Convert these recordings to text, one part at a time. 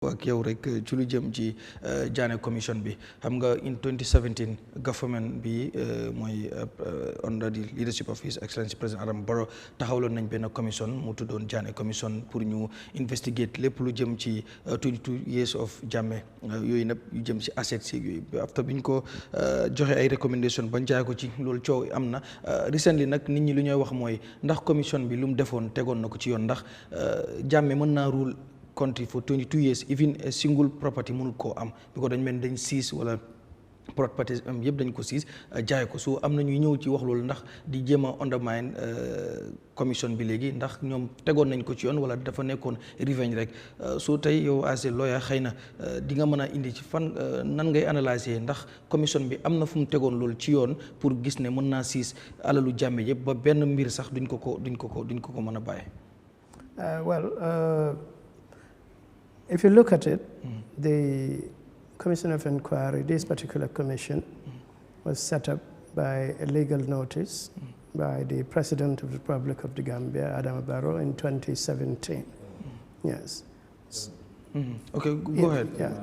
ak yow rek ci lu jëm ci Janneh commission bi xam nga in 2017 government bi mooy under the leadership of His Excellency President Adama Barrow taxawloon nañ benn commission mu tuddoon Janneh commission pour ñu investigate lépp lu jëm ci 22 years of Jammeh yooyu nag yu jëm ci assets yooyu after biñ ko joxe ay recommendation bañ jaay ko ci loolu coow am na recently nag nit ñi lu ñooy wax mooy ndax commission bi lu mu defoon tegoon na ko ci yoon ndax Jammeh mën naa rule country for 22 years even a single property mënul koo am because dañ mel dañ siis wala properties am yëpp dañ ko siis jaay ko so am na ñuy ñëw ci wax loolu ndax di jéem a undermine commission bi léegi ndax ñoom tegoon nañ ko ci yoon wala dafa nekkoon revenge rek so tey yow as a lawyer xëy na di nga mën a indi ci fan nan ngay analyser ndax commission bi am na fu mu tegoon loolu ci yoon pour gis ne mën naa siis alalu Jammeh yëpp ba benn mbir sax duñ ko mën a bàyyi. If you look at it, the Commission of Inquiry, this particular commission, was set up by a legal notice by the President of the Republic of the Gambia, Adama Barrow, in 2017. Yes. Okay, go ahead. Yeah.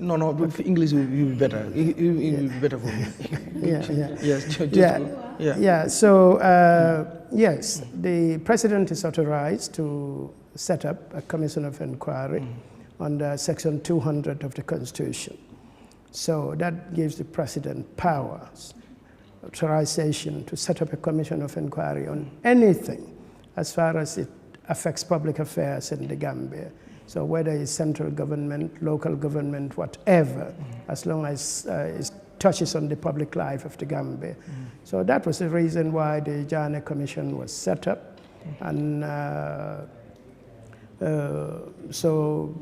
No, English will be better. It will be better for me. Yes. So, yes, the President is authorized to set up a commission of inquiry under Section 200 of the Constitution. So that gives the President powers, authorization to set up a commission of inquiry on anything as far as it affects public affairs in the Gambia. So whether it's central government, local government, whatever, as long as it touches on the public life of the Gambia. So that was the reason why the Janneh Commission was set up. And so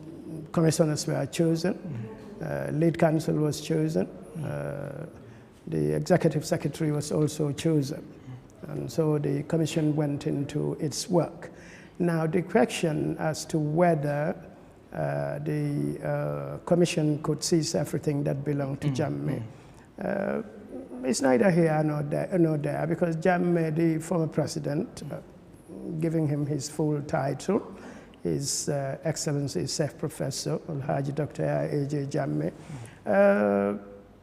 commissioners were chosen, lead counsel was chosen, the executive secretary was also chosen, and so the commission went into its work. Now the question as to whether the commission could seize everything that belonged to Jammeh, it's neither here nor there, because Jammeh, the former president, giving him his full title, His Excellency Chief Professor Alhaji Dr. Yahya Jammeh.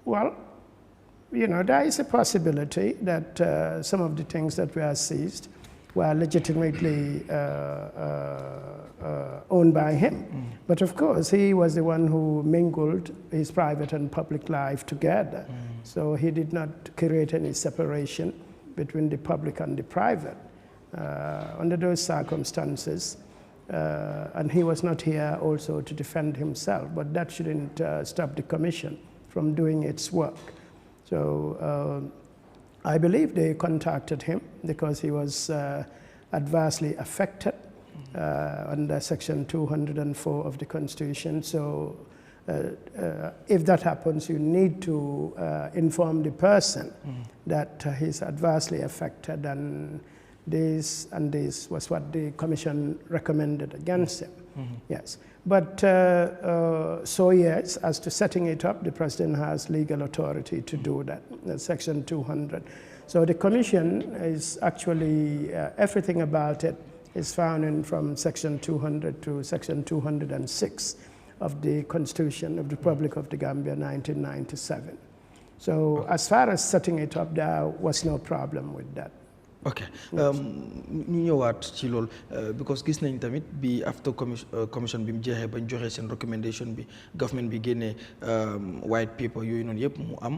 Well, you know, there is a possibility that some of the things that were seized were legitimately owned by him. But of course, he was the one who mingled his private and public life together. So he did not create any separation between the public and the private. Under those circumstances, and he was not here also to defend himself, but that shouldn't stop the commission from doing its work. So I believe they contacted him because he was adversely affected under Section 204 of the Constitution. So if that happens, you need to inform the person that he's adversely affected, and this and this was what the commission recommended against him. Yes. But so yes, as to setting it up, the president has legal authority to do that, Section 200. So the commission is actually, everything about it is found in from Section 200 to Section 206 of the Constitution of the Republic of the Gambia, 1997. So as far as setting it up, there was no problem with that. Okay, ñu ñëwaat ci lool because gis nañ tamit bi after commission bi mu jeexee bañ joxe seen recommendation bi government bi génnee white paper yooyu noonu yëpp mu am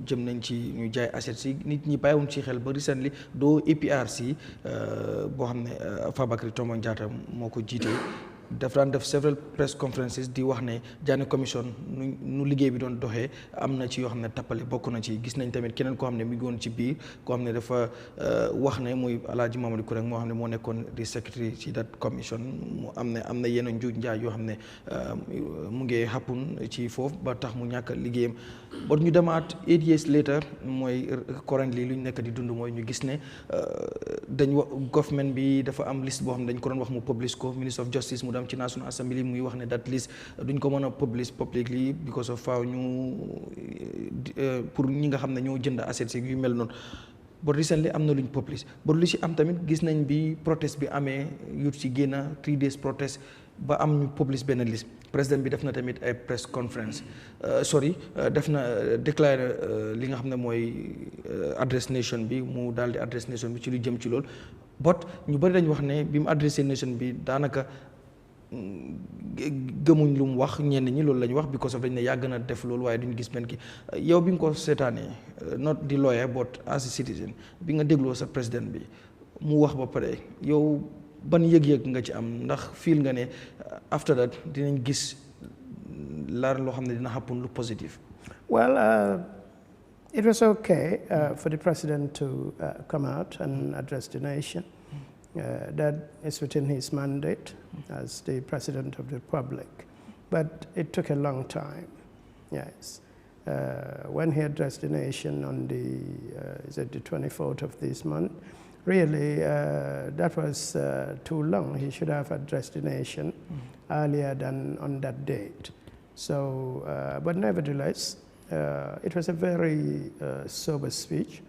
jëm nañ ci ñu jaay assets yi nit ñi bàyyiwuñ ci xel ba recently doo APRC boo xam ne Fabakary Tombong Jatta moo ko jiite daf daan def several press conferences di wax ne Janneh commission nu liggéey bi doon doxee am na ci yoo xam ne tappale bokk na ci gis nañ tamit keneen koo xam ne mi ngi woon ci biir koo xam ne dafa wax ne muy Alhaji Mamadou Kureng moo xam ne moo nekkoon di secretary ci that commission mu am na yenn njuuj njaaj yoo xam ne mu ngi happen ci foofu ba tax mu ñàkk liggéeyam ba ñu demaat 8 years later mooy currently lu ñu nekk di dund mooy ñu gis ne dañ government bi dafa am liste boo xam ne dañ ko doon wax mu publish ko Minister of Justice mu dem ci National Assembly muy wax ne that list duñ ko mën a publish publicly because of faaw ñu pour ñi nga xam ne ñoo jënd assets yu mel noonu but recently am na luñ publish but lu ci am tamit gis nañ bi protest bi amee youth ci génn 3 days protest ba am ñu publish benn liste président bi def na tamit ay press conference def na déclaré li nga xam ne mooy address nation bi mu daal di address nation bi ci lu jëm ci loolu but ñu bëri dañu wax ne bi mu adressé nation bi daanaka gëmuñ lu mu wax ñenn ñi loolu la ñu wax because of dañ ne yàgg na def loolu waaye duñu gis benn ki yow bi nga ko seetaanee not di lawyer but as a citizen bi nga dégloo sa président bi mu wax ba pare yow ban yëg-yëg nga ci am ndax feel nga ne after that dinañ gis laar loo xam ne dina happen lu positive. Well, it was okay for the president to come out and address the nation. That is within his mandate as the president of the republic. But it took a long time, yes. When he addressed the nation on the 24th of this month, really, that was too long. He should have addressed the nation earlier than on that date. So, but nevertheless, it was a very sober speech.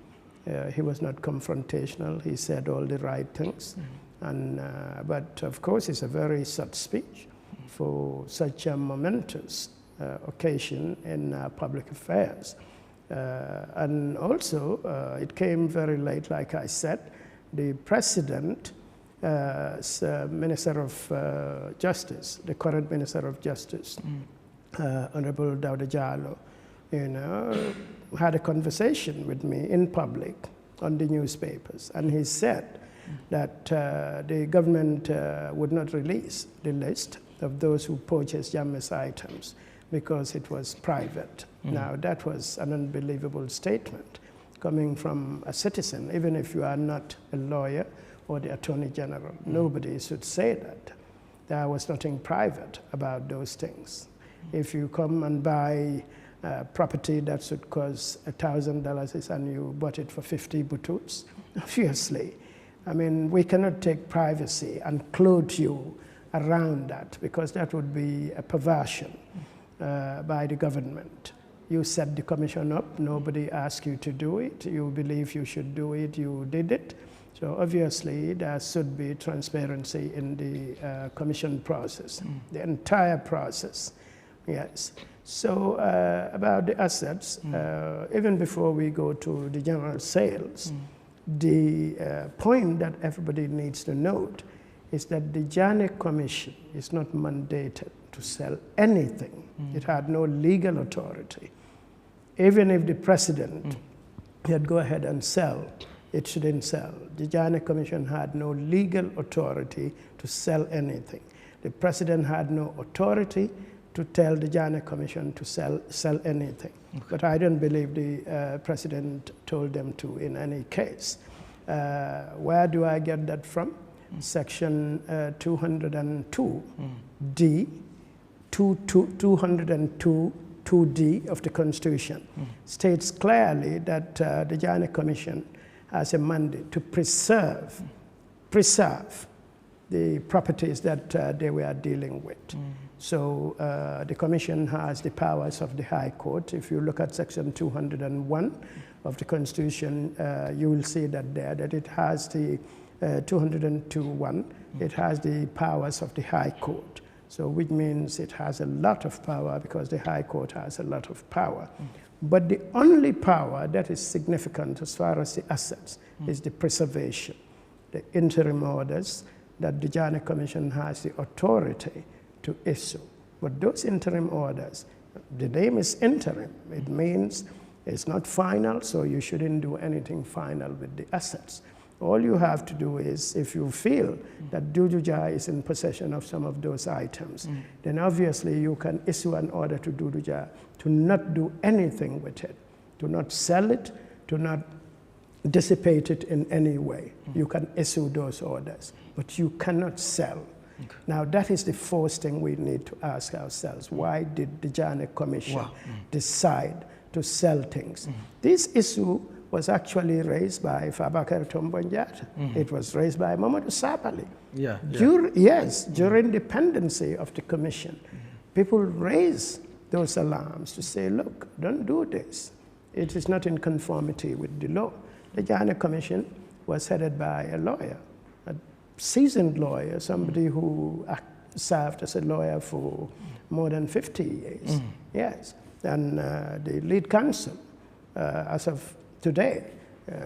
He was not confrontational. He said all the right things. And, but of course, it's a very short speech for such a momentous occasion in public affairs. And also, it came very late, like I said. The president, Minister of Justice, the current Minister of Justice, Honorable Dawda Jallow, you know, had a conversation with me in public on the newspapers, and he said that the government would not release the list of those who purchased Jammeh'S items because it was private. Now, that was an unbelievable statement coming from a citizen, even if you are not a lawyer or the Attorney General. Nobody should say that. There was nothing private about those things. If you come and buy property that should cost $1,000 and you bought it for 50 bututs, obviously, I mean, we cannot take privacy and clothe you around that, because that would be a perversion by the government. You set the commission up, nobody asked you to do it, you believe you should do it, you did it. So obviously there should be transparency in the commission process, the entire process, yes. So about the assets, even before we go to the general sales, the point that everybody needs to note is that the Janneh Commission is not mandated to sell anything. It had no legal authority. Even if the president had go ahead and sell, it shouldn't sell. The Janneh Commission had no legal authority to sell anything. The president had no authority to tell the Janneh Commission to sell anything. Okay. But I don't believe the president told them to in any case. Where do I get that from? Section 202 D, 202 2D of the Constitution states clearly that the Janneh Commission has a mandate to preserve the properties that they were dealing with. So the Commission has the powers of the High Court. If you look at Section 201 of the Constitution, you will see that there, that it has the 202.1, it has the powers of the High Court. So which means it has a lot of power, because the High Court has a lot of power. But the only power that is significant as far as the assets is the preservation, the interim orders that the Janneh Commission has the authority to issue. But those interim orders, the name is interim. It means it's not final, so you shouldn't do anything final with the assets. All you have to do is, if you feel that Duduja is in possession of some of those items, then obviously you can issue an order to Duduja to not do anything with it, to not sell it, to not dissipate it in any way. You can issue those orders, but you cannot sell. Okay. Now, that is the first thing we need to ask ourselves. Why did the Janneh Commission decide to sell things? This issue was actually raised by Fabakary Tombong Jatta. It was raised by Mamadou Sabally. During the pendency of the commission, people raised those alarms to say, look, don't do this. It is not in conformity with the law. The Janneh Commission was headed by a lawyer, a seasoned lawyer, somebody who served as a lawyer for more than 50 years. Yes. And the lead counsel, as of today,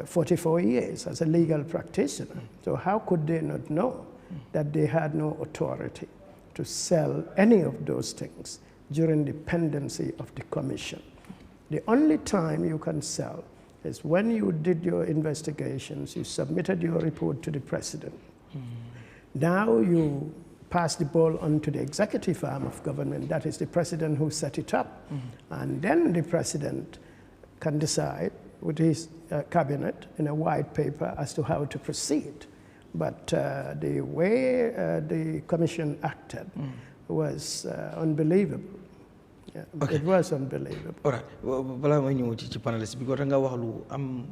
44 years as a legal practitioner. So how could they not know that they had no authority to sell any of those things during the pendency of the commission? The only time you can sell is when you did your investigations, you submitted your report to the president. Now you pass the ball on to the executive arm of government, that is the president who set it up. And then the president can decide with his cabinet in a white paper as to how to proceed. But the way the commission acted was unbelievable. Yeah, okay. It was unbelievable. All right. Bala may ñëw ci panelist bi ko nga wax lu am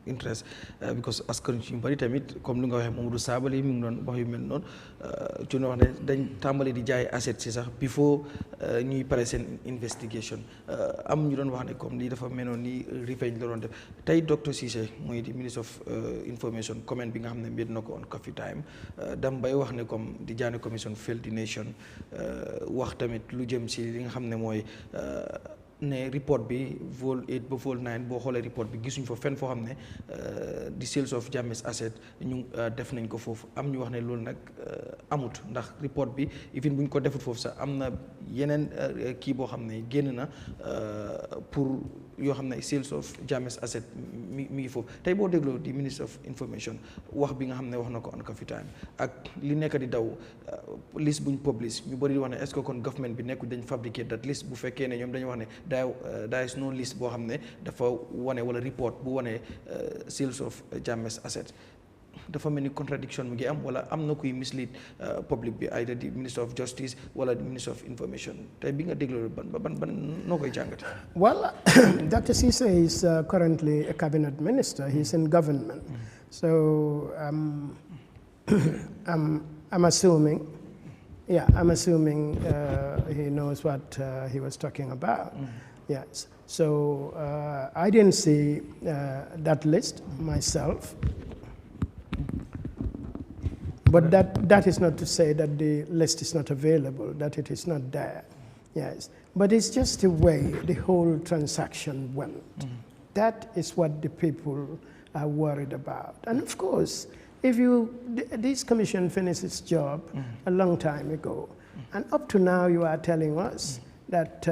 interest because askan ci bari tamit comme li nga waxe Mamadou Sabali mi ngi doon wax yu mel noonu ci wax ne dañ tàmbali di jaay asset ci sax before ñuy pare seen investigation am ñu doon wax ne comme lii dafa menoon ni revenge la doon def tey Dr Cissé mooy di Minister of Information comment bi nga xam ne mbir na ko on Coffee Time dam bay wax ne comme di Janneh commission failed the nation wax tamit lu jëm ci li nga xam ne mooy ne report bi vol 8 ba vol 9 boo xoolee report bi gisuñ fa fenn foo xam ne di sales of Jammeh's asset ñu def nañ ko foofu am ñu wax ne loolu nag amut ndax report bi even buñ ko defut foofu sax am na yeneen kii boo xam ne génn na pour yoo xam ne sales of Jammeh's asset mi ngi foofu tey boo dégloo di Minister of Information wax bi nga xam ne wax na ko on Coffee Time ak li nekk di daw liste buñ publish ñu bëri di wax ne est-ce que kon government bi nekku dañ fabriquer that liste bu fekkee ne ñoom dañu wax ne there is no list boo xam ne dafa wane wala report bu wane sales of Jammeh's asset dafa mel ni contradiction mu ngi am wala am na kuy mislead public bi either the Minister of Justice wala the Minister of Information tey bi nga dégloo ban noo koy jàngate. Well, Dr. Cissé is currently a cabinet minister. He's in government. So I'm assuming, yeah, he knows what he was talking about. Yes. So I didn't see that list myself. But that is not to say that the list is not available, that it is not there. Yes. But it's just the way the whole transaction went. That is what the people are worried about. And of course, if this commission finished its job a long time ago, and up to now you are telling us that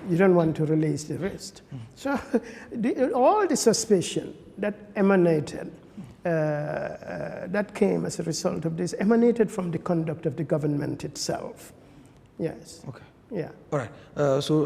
you don't want to release the rest. So all the suspicion that emanated, that came as a result of this, emanated from the conduct of the government itself. Yes. Okay. Yeah. All right. So